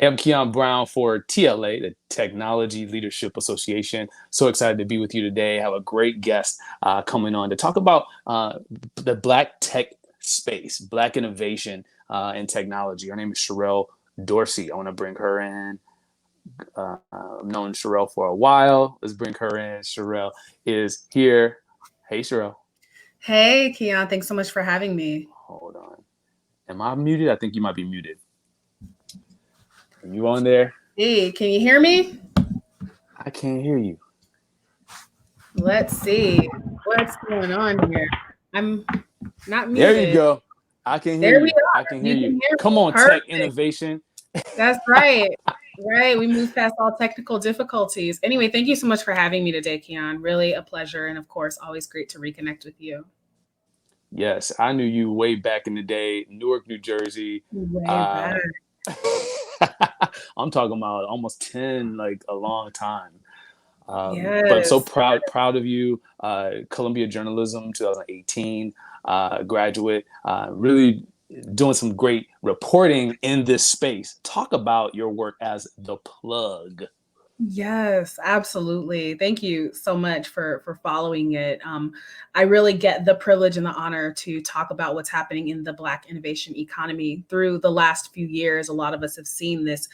Hey, I'm Keon Brown for TLA, the Technology Leadership Association. So excited to be with you today. Have a great guest coming on to talk about the Black tech space, Black innovation in technology. Her name is Sherrell Dorsey. I want to bring her in. I've known Sherrell for a while. Let's bring her in. Sherrell is here. Hey, Sherrell. Hey, Keon, thanks so much for having me. Hold on. Am I muted? I think you might be muted. Are you on there? Hey, can you hear me? I can't hear you. Let's see what's going on here. I'm not There you muted. go. I can hear There we you. I are. can hear You you. can hear Come me. on, tech Perfect. innovation. That's right. Right. We moved past all technical difficulties. Anyway, thank you so much for having me today, Keon. Really a pleasure. And of course, always great to reconnect with you. Yes, I knew you way back in the day, Newark, New Jersey. Way back. Uh, I'm talking about almost 10, like a long time. But I'm so Yes. proud of you. Columbia Journalism, 2018 graduate. Really doing some great reporting in this space. Talk about your work as the plug. Yes, absolutely. Thank you so much for following it. I really get the privilege and the honor to talk about what's happening in the Black innovation economy. Through the last few years, a lot of us have seen this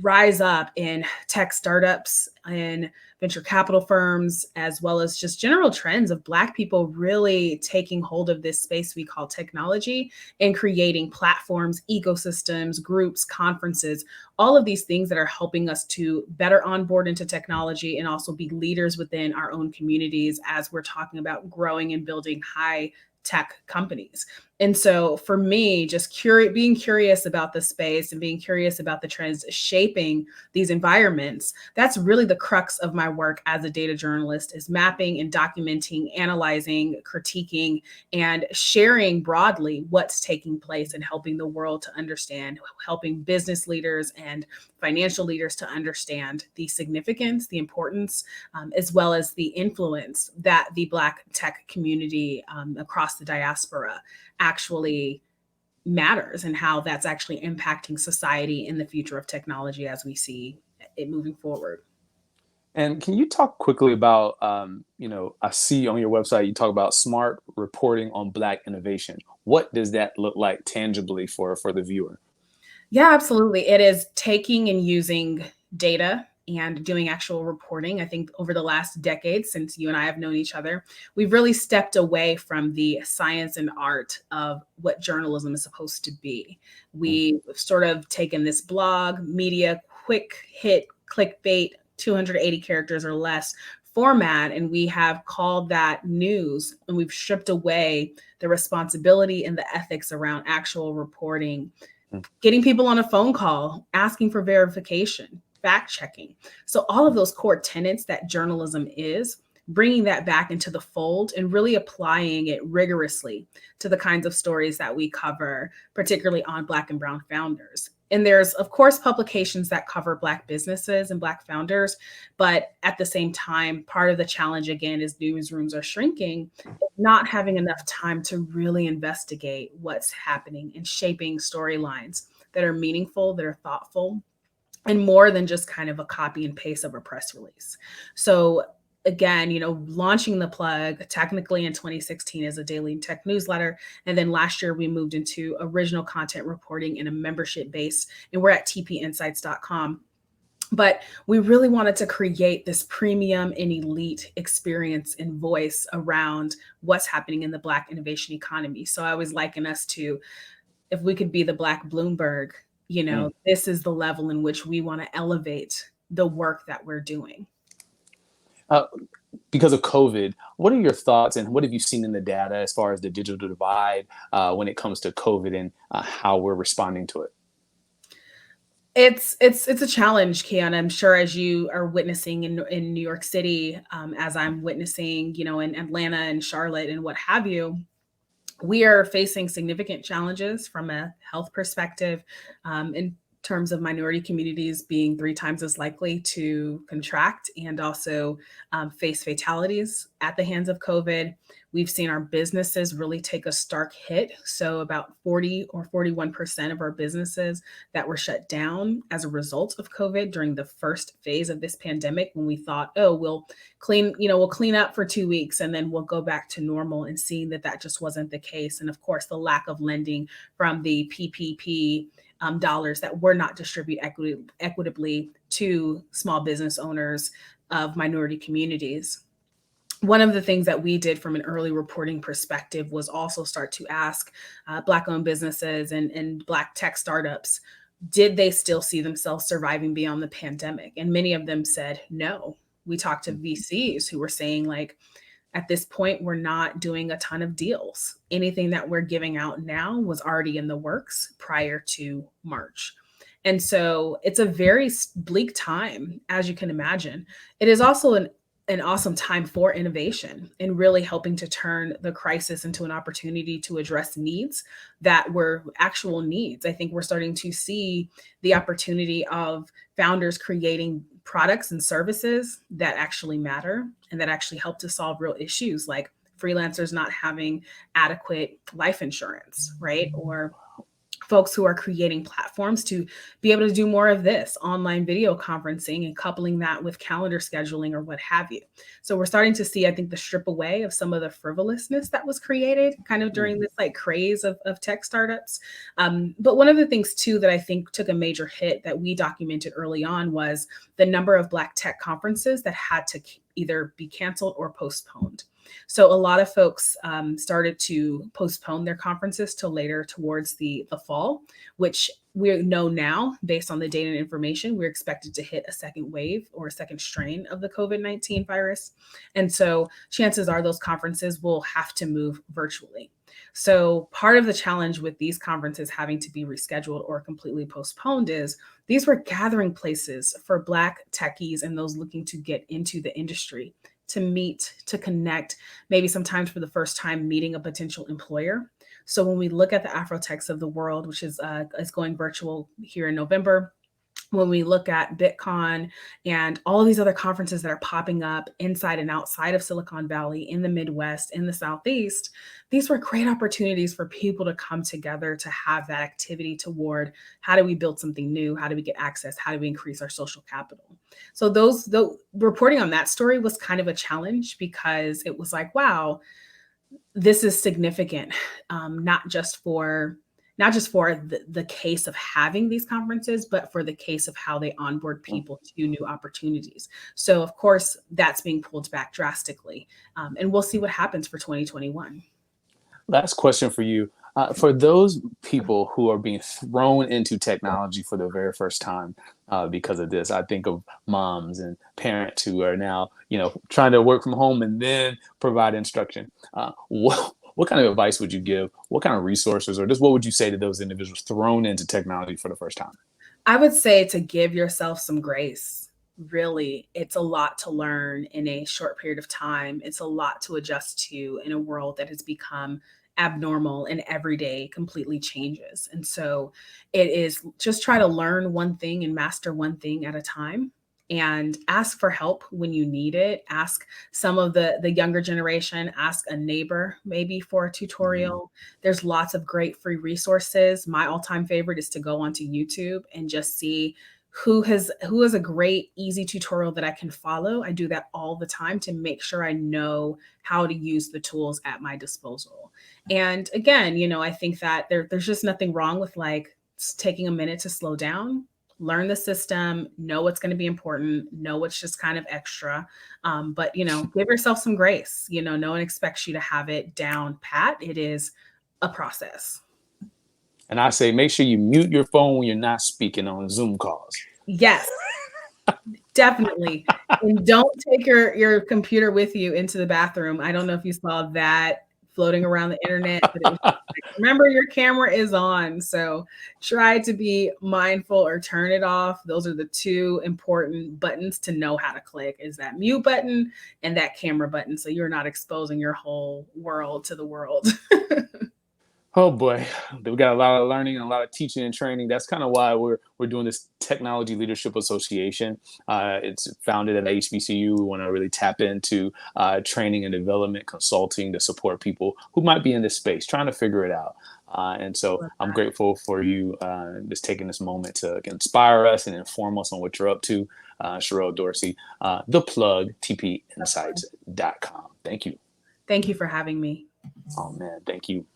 rise up in tech startups and venture capital firms, as well as just general trends of Black people really taking hold of this space we call technology and creating platforms, ecosystems, groups, conferences, all of these things that are helping us to better onboard into technology and also be leaders within our own communities as we're talking about growing and building high tech companies. And so for me, just being curious about the space and being curious about the trends shaping these environments, that's really the crux of my work as a data journalist is mapping and documenting, analyzing, critiquing, and sharing broadly what's taking place and helping the world to understand, helping business leaders and financial leaders to understand the significance, the importance, as well as the influence that the Black tech community across the diaspora actually matters and how that's actually impacting society in the future of technology as we see it moving forward. And can you talk quickly about, I see on your website you talk about smart reporting on Black innovation. What does that look like tangibly for the viewer? Yeah, absolutely. It is taking and using data and doing actual reporting. I think over the last decade, since you and I have known each other, we've really stepped away from the science and art of what journalism is supposed to be. We've sort of taken this blog, media, quick hit, clickbait, 280 characters or less format, and we have called that news, and we've stripped away the responsibility and the ethics around actual reporting, getting people on a phone call, asking for verification, fact checking. So, all of those core tenets that journalism is, bringing that back into the fold and really applying it rigorously to the kinds of stories that we cover, particularly on Black and Brown founders. And there's, of course, publications that cover Black businesses and Black founders. But at the same time, part of the challenge, again, is newsrooms are shrinking, not having enough time to really investigate what's happening and shaping storylines that are meaningful, that are thoughtful, and more than just kind of a copy and paste of a press release. So again, launching the plug technically in 2016 as a daily tech newsletter. And then last year we moved into original content reporting in a membership base, and we're at tpinsights.com. But we really wanted to create this premium and elite experience and voice around what's happening in the Black innovation economy. So I always liken us to, if we could be the Black Bloomberg, Mm. this is the level in which we want to elevate the work that we're doing. Uh, because of COVID, what are your thoughts and what have you seen in the data as far as the digital divide when it comes to COVID and how we're responding to it? It's a challenge, Kian. I'm sure as you are witnessing in New York City, as I'm witnessing, in Atlanta and Charlotte and what have you, we are facing significant challenges from a health perspective, in terms of minority communities being 3 times as likely to contract and also face fatalities at the hands of COVID. We've seen our businesses really take a stark hit. So about 40 or 41% of our businesses that were shut down as a result of COVID during the first phase of this pandemic, when we thought, oh, we'll clean up for 2 weeks and then we'll go back to normal, and seeing that that just wasn't the case. And of course, the lack of lending from the PPP dollars that were not distributed equitably to small business owners of minority communities. One of the things that we did from an early reporting perspective was also start to ask Black-owned businesses and Black tech startups, did they still see themselves surviving beyond the pandemic? And many of them said no. We talked to VCs who were saying, like, at this point, we're not doing a ton of deals. Anything that we're giving out now was already in the works prior to March. And so it's a very bleak time, as you can imagine. It is also an awesome time for innovation and really helping to turn the crisis into an opportunity to address needs that were actual needs. I think we're starting to see the opportunity of founders creating products and services that actually matter and that actually help to solve real issues, like freelancers not having adequate life insurance, right? Or folks who are creating platforms to be able to do more of this online video conferencing and coupling that with calendar scheduling or what have you. So we're starting to see, I think, the strip away of some of the frivolousness that was created kind of during this like craze of tech startups. But one of the things too that I think took a major hit that we documented early on was the number of Black tech conferences that had to either be canceled or postponed. So a lot of folks started to postpone their conferences till later towards the fall, which we know now, based on the data and information, we're expected to hit a second wave or a second strain of the COVID-19 virus. And so chances are those conferences will have to move virtually. So part of the challenge with these conferences having to be rescheduled or completely postponed is these were gathering places for Black techies and those looking to get into the industry, to meet, to connect, maybe sometimes for the first time meeting a potential employer. So when we look at the Afrotechs of the world, which is going virtual here in November, when we look at BitCon and all of these other conferences that are popping up inside and outside of Silicon Valley, in the Midwest, in the Southeast, these were great opportunities for people to come together to have that activity toward how do we build something new? How do we get access? How do we increase our social capital? So the reporting on that story was kind of a challenge, because it was like, wow, this is significant, not just for the case of having these conferences, but for the case of how they onboard people to new opportunities. So of course, that's being pulled back drastically. And we'll see what happens for 2021. Last question for you. For those people who are being thrown into technology for the very first time because of this, I think of moms and parents who are now, trying to work from home and then provide instruction. What kind of advice would you give? What kind of resources, or just what would you say to those individuals thrown into technology for the first time? I would say to give yourself some grace. Really, it's a lot to learn in a short period of time. It's a lot to adjust to in a world that has become abnormal, and every day completely changes. And so it is just try to learn one thing and master one thing at a time, and ask for help when you need it. Ask some of the younger generation, ask a neighbor maybe for a tutorial. There's lots of great free resources. My all-time favorite is to go onto YouTube and just see who has a great easy tutorial that I can follow. I do that all the time to make sure I know how to use the tools at my disposal. And again, I think that there's just nothing wrong with like taking a minute to slow down, learn the system, know what's going to be important, know what's just kind of extra. But give yourself some grace. No one expects you to have it down pat. It is a process. And I say, make sure you mute your phone when you're not speaking on Zoom calls. Yes, definitely. And don't take your computer with you into the bathroom. I don't know if you saw that floating around the internet, but it was like, remember your camera is on. So try to be mindful or turn it off. Those are the two important buttons to know how to click, is that mute button and that camera button. So you're not exposing your whole world to the world. Oh boy, we got a lot of learning and a lot of teaching and training. That's kind of why we're doing this Technology Leadership Association. It's founded at HBCU. We want to really tap into training and development, consulting to support people who might be in this space, trying to figure it out. And so Love I'm that. grateful for you just taking this moment to inspire us and inform us on what you're up to. Sherrell Dorsey, the plug, Of course. tpinsights.com. Thank you. Thank you for having me. Oh man, thank you.